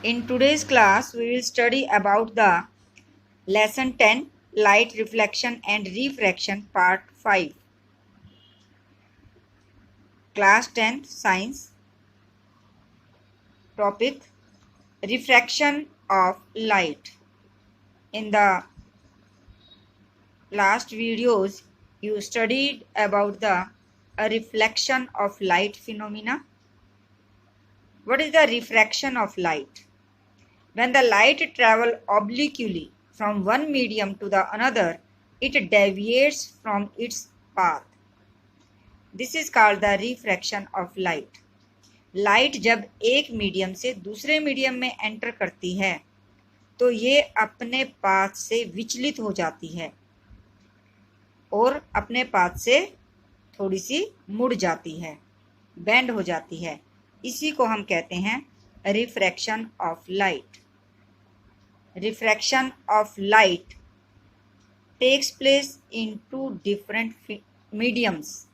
In today's class, we will study about the lesson 10, light reflection and refraction, part 5. Class 10th science. Topic: refraction of light. In the last videos, you studied about the reflection of light phenomena. What is the refraction of light? When the light travels obliquely from one medium to the another, it deviates from its path. This is called the refraction of light. Light जब एक medium से दूसरे medium में enter करती है तो ये अपने पाथ से विचलित हो जाती है और अपने पाथ से थोड़ी सी मुड़ जाती है, बेंड हो जाती है। इसी को हम कहते हैं refraction of light. Refraction of light takes place in two different mediums.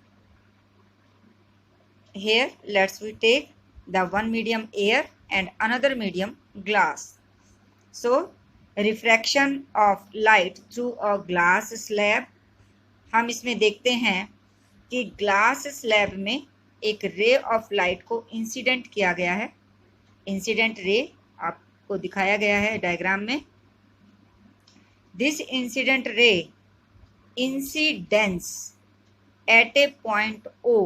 Here, let's we take the one medium air and another medium glass. So, refraction of light through a glass slab. हम इसमें देखते हैं कि glass slab में एक रे of light को incident किया गया है। इंसिडेंट रे को दिखाया गया है डायग्राम में। This incident ray incidence at A point O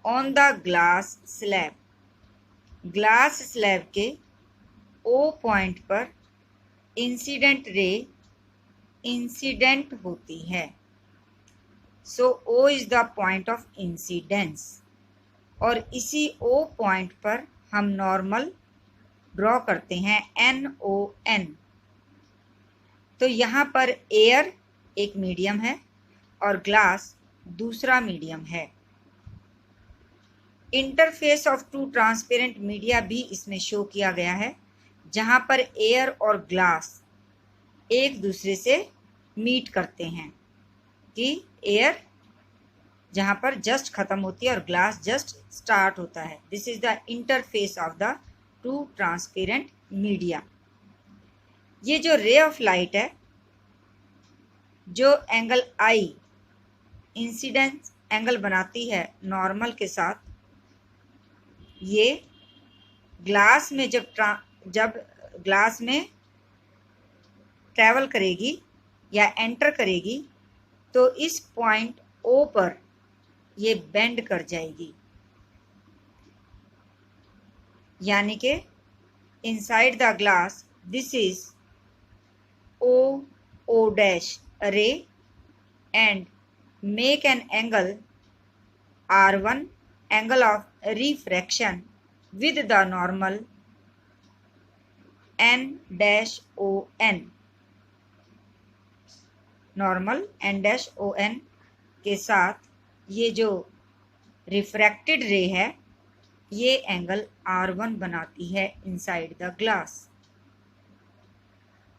on the glass slab. Glass slab के O पॉइंट पर इंसिडेंट रे इंसिडेंट होती है। सो O is the point of incidence और इसी O पॉइंट पर हम नॉर्मल ड्रॉ करते हैं NON। तो यहाँ पर एयर एक मीडियम है और ग्लास दूसरा मीडियम है। Interface of two transparent media भी इसमें शो किया गया है, जहाँ पर एयर और ग्लास एक दूसरे से मीट करते हैं कि एयर जहाँ पर जस्ट खत्म होती है और ग्लास जस्ट स्टार्ट होता है। This is the interface of the two transparent media. ये जो रे ऑफ लाइट है, जो एंगल I इंसिडेंस एंगल बनाती है नॉर्मल के साथ, ये ग्लास में जब ग्लास में ट्रैवल करेगी या एंटर करेगी तो इस पॉइंट O पर ये बेंड कर जाएगी, यानी कि inside the glass this is O dash ray and make an angle R1 angle of refraction with the normal N dash ON। Normal N dash ON के साथ ये जो रिफ्रैक्टेड रे है ये एंगल R1 बनाती है इनसाइड द ग्लास।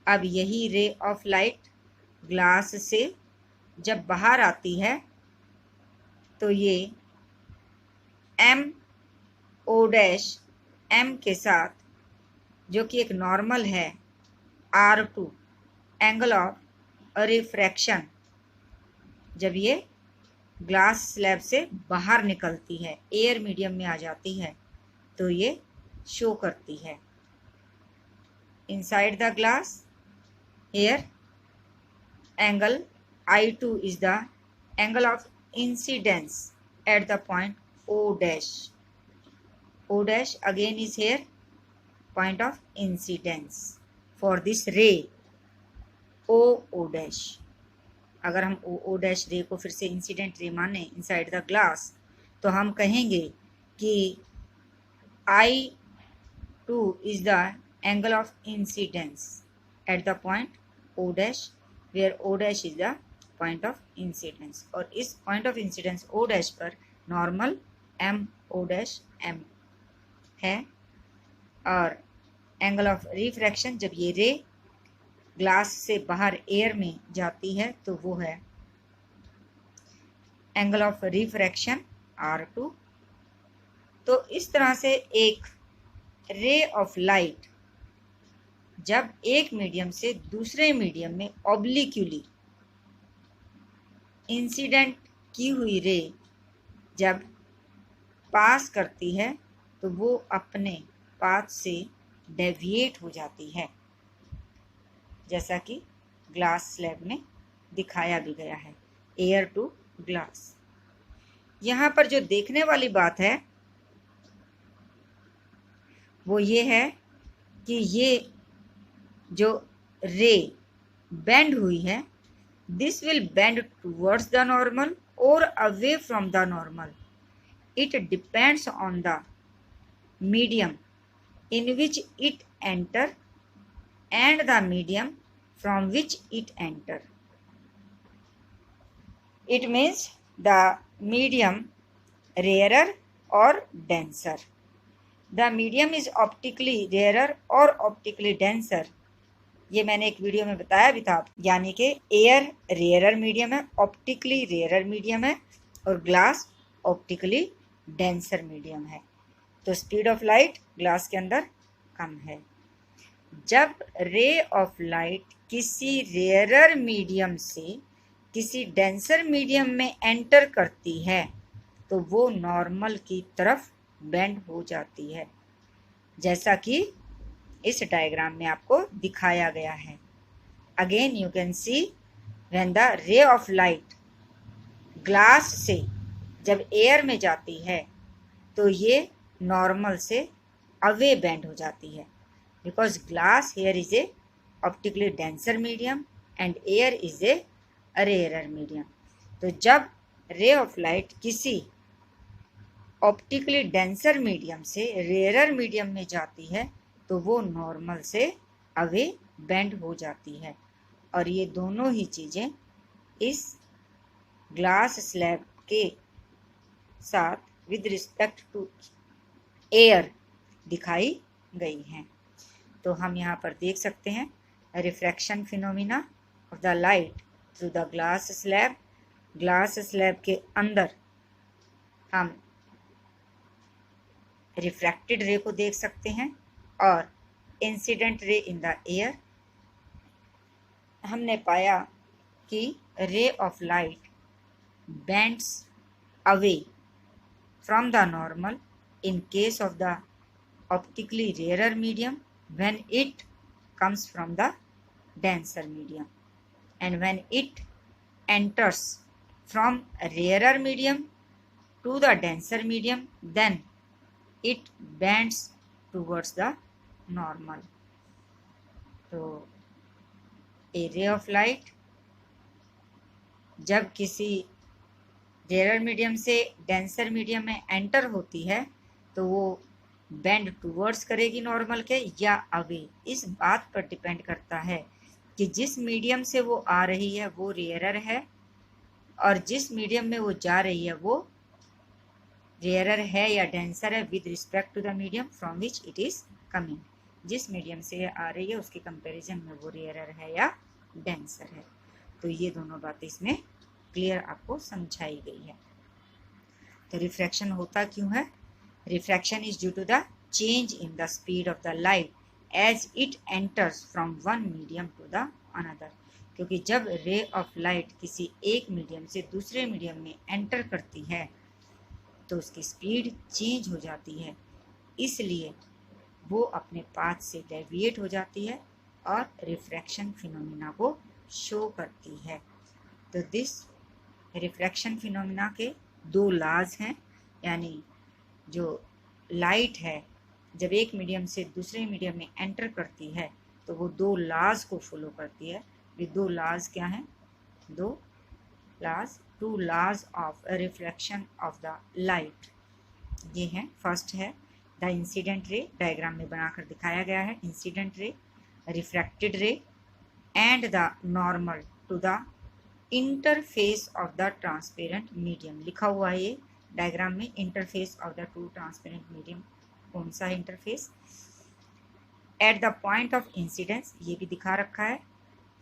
अब यही रे ऑफ लाइट ग्लास से जब बाहर आती है तो ये MO डैश M के साथ, जो कि एक नॉर्मल है R2 एंगल ऑफ रिफ्रैक्शन, जब ये ग्लास स्लैब से बाहर निकलती है, एयर मीडियम में आ जाती है, तो ये शो करती है inside the glass। Here angle I2 is the angle of incidence at the point O dash। O dash again is here point of incidence for this ray O dash। अगर हम O dash रे को फिर से incident ray माने inside the glass तो हम कहेंगे कि I2 is the angle of incidence at the point O dash, where O dash is the point of incidence। और इस point of incidence O dash पर नॉर्मल MO dash M है और angle of refraction जब ये रे glass से बाहर एयर में जाती है तो वो है एंगल ऑफ रिफ्रैक्शन R2। तो इस तरह से एक रे ऑफ लाइट जब एक मीडियम से दूसरे मीडियम में ऑब्लिक्यूली इंसिडेंट की हुई रे जब पास करती है तो वो अपने पाथ से डेविएट हो जाती है, जैसा कि ग्लास स्लैब में दिखाया भी गया है, एयर टू ग्लास। यहाँ पर जो देखने वाली बात है वो ये है कि ये जो रे बेंड हुई है, this will bend towards the normal और away from the normal. It depends on the medium in which it enter and the medium from which it enter. It means the medium rarer or denser. The medium is optically rarer or optically denser. ये मैंने एक video में बताया भी था, यानी कि air rarer medium है, ऑप्टिकली रेयरर मीडियम है, और ग्लास ऑप्टिकली डेंसर मीडियम है। तो स्पीड ऑफ लाइट ग्लास के अंदर कम है। जब रे ऑफ लाइट किसी रेयरर मीडियम से किसी डेंसर मीडियम में एंटर करती है तो वो नॉर्मल की तरफ बेंड हो जाती है, जैसा कि इस डायग्राम में आपको दिखाया गया है। Again you can see when the रे ऑफ लाइट ग्लास से जब एयर में जाती है तो ये नॉर्मल से अवे बेंड हो जाती है, because glass here is a optically denser medium and air is a rarer medium. तो जब रे ऑफ लाइट किसी ऑप्टिकली डेंसर मीडियम से रेयरर मीडियम में जाती है तो वो नॉर्मल से अवे बेंड हो जाती है। और ये दोनों ही चीज़ें इस ग्लास स्लैब के साथ विद रिस्पेक्ट टू एयर दिखाई गई हैं। तो हम यहाँ पर देख सकते हैं refraction phenomena of the light through the glass slab. Glass slab के अंदर हम रिफ्रैक्टेड रे को देख सकते हैं और incident ray in the air. हमने पाया कि ray of light bends away from the normal in case of the optically rarer medium when it comes from the denser medium, and when it enters from rarer medium to the denser medium then it bends towards the normal. तो a ray of light जब किसी rare medium से denser medium में enter होती है तो वो bend towards करेगी नॉर्मल के या अवे। इस बात पर डिपेंड करता है कि जिस मीडियम से वो आ रही है वो रेयरर है और जिस मीडियम में वो जा रही है वो रेयरर है या डेंसर है with respect to the medium from which it is coming. जिस मीडियम से आ रही है उसके कंपैरिजन में वो रेयरर है या डेंसर है। तो ये दोनों बातें इसमें क्लियर आपको समझाई गई है। तो रिफ्रैक्शन होता क्यों है? Refraction is due to the change in the speed of the light as it enters from one medium to the another. क्योंकि जब रे ऑफ लाइट किसी एक मीडियम से दूसरे मीडियम में एंटर करती है तो उसकी स्पीड चेंज हो जाती है, इसलिए वो अपने पाथ से डेविएट हो जाती है और रिफ्रैक्शन फिनोमिना को शो करती है। तो दिस रिफ्रैक्शन फिनोमिना के दो लॉज हैं, यानी जो लाइट है जब एक मीडियम से दूसरे मीडियम में एंटर करती है तो वो दो लॉज को फॉलो करती है। ये दो लॉज क्या हैं? दो laws, two laws of reflection of the light. ये हैं, फर्स्ट है द इंसिडेंट रे, डायग्राम में बनाकर दिखाया गया है। Incident ray, refracted ray and the normal to the interface of the transparent medium. लिखा हुआ है ये डायग्राम में, interface of the two transparent medium. कौन सा है interface? At the point of incidence, ये भी दिखा रखा है।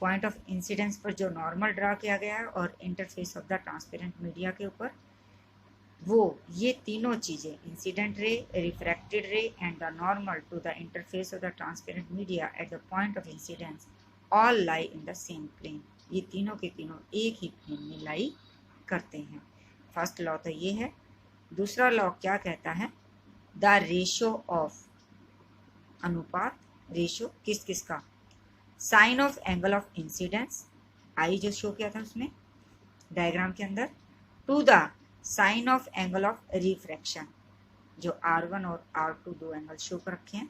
पॉइंट ऑफ इंसिडेंस पर जो नॉर्मल ड्रा किया गया है और interface of the transparent media के ऊपर वो ये तीनों चीज़ें, incident ray, refracted ray and the normal to the interface of the transparent media at the point of incidence all lie in the same plane. ये तीनों के तीनों एक ही प्लेन में लाई करते हैं। फर्स्ट लॉ तो ये है। दूसरा लॉ क्या कहता है? द रेशो ऑफ, अनुपात, रेशो किस किस का? Sine of angle of incidence, i जो शो किया था उसमें डायग्राम के अंदर, to the sine of angle of refraction, जो R1 और R2 दो एंगल शो कर रखे हैं।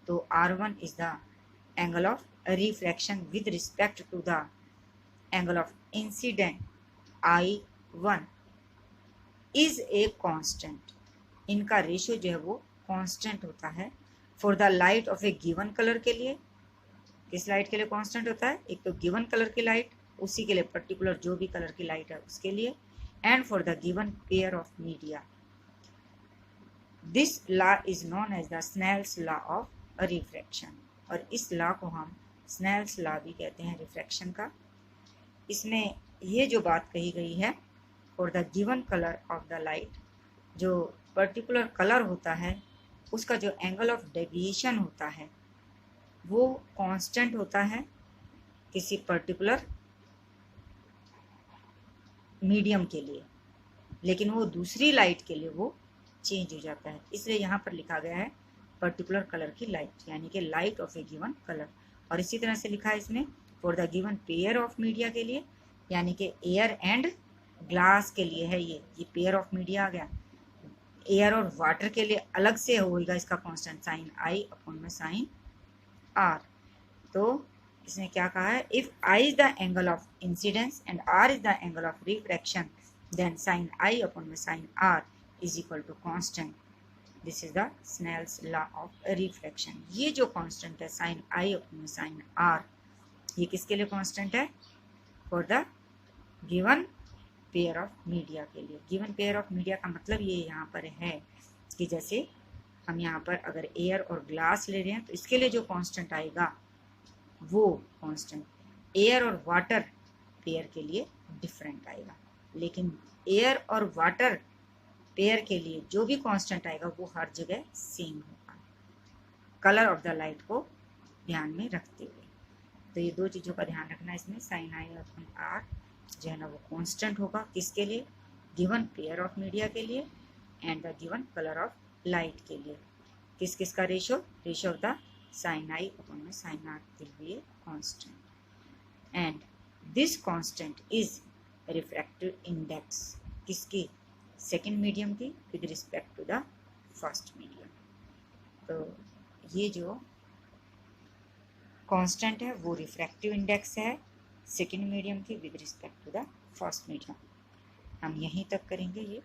तो R1 is the angle of refraction with respect to the angle of incident I1 is a constant. इनका रेशियो जो है वो कांस्टेंट होता है for the light of a given colour के लिए। किस लाइट के लिए कांस्टेंट होता है? एक तो गिवन कलर की लाइट, उसी के लिए पर्टिकुलर जो भी कलर की लाइट है उसके लिए, and for the given pair of media. This law is known as the Snell's law of refraction, और इस लॉ को हम स्नेल्स लॉ भी कहते हैं रिफ्रैक्शन का। इसमें ये जो बात कही गई है, for the given colour of the light, जो पर्टिकुलर कलर होता है उसका जो एंगल ऑफ डेविएशन होता है वो कांस्टेंट होता है किसी पर्टिकुलर मीडियम के लिए, लेकिन वो दूसरी लाइट के लिए वो चेंज हो जाता है। इसलिए यहाँ पर लिखा गया है पर्टिकुलर कलर की लाइट, यानी कि light of a given colour. और इसी तरह से लिखा है इसमें for the given pair of media के लिए, यानी कि एयर एंड ग्लास के लिए है ये पेयर ऑफ मीडिया आ गया। एयर और वाटर के लिए अलग से होगा इसका कांस्टेंट साइन आई अपॉन में साइन आर। तो इसने क्या कहा है? If i is the angle of incidence and r is the angle of refraction, then sine i upon में sine r is equal to constant. This is the Snell's law of refraction. ये जो constant है sine i upon में sine r, ये किसके लिए constant है? For the given pair of media के लिए। गिवन पेयर ऑफ मीडिया का मतलब ये यहाँ पर है कि जैसे हम यहाँ पर अगर एयर और ग्लास ले रहे हैं तो इसके लिए जो कांस्टेंट आएगा वो कांस्टेंट एयर और वाटर पेयर के लिए डिफरेंट आएगा, लेकिन एयर और वाटर पेयर के लिए जो भी कांस्टेंट आएगा वो हर जगह सेम होगा, कलर ऑफ द लाइट को ध्यान में रखते हुए। तो ये दो चीज़ों का ध्यान रखना है इसमें। साइन आई अपॉन आर जो है ना वो कांस्टेंट होगा किसके लिए? गिवन पेयर ऑफ मीडिया के लिए and the given colour of light के लिए। किस किस का ratio? Ratio of the sine i upon में sine r will be a constant, and this constant is refractive index किसकी? सेकेंड मीडियम की with respect to the first medium. तो ये जो कांस्टेंट है वो रिफ्रैक्टिव इंडेक्स है सेकेंड मीडियम की with respect to the first medium. हम यहीं तक करेंगे ये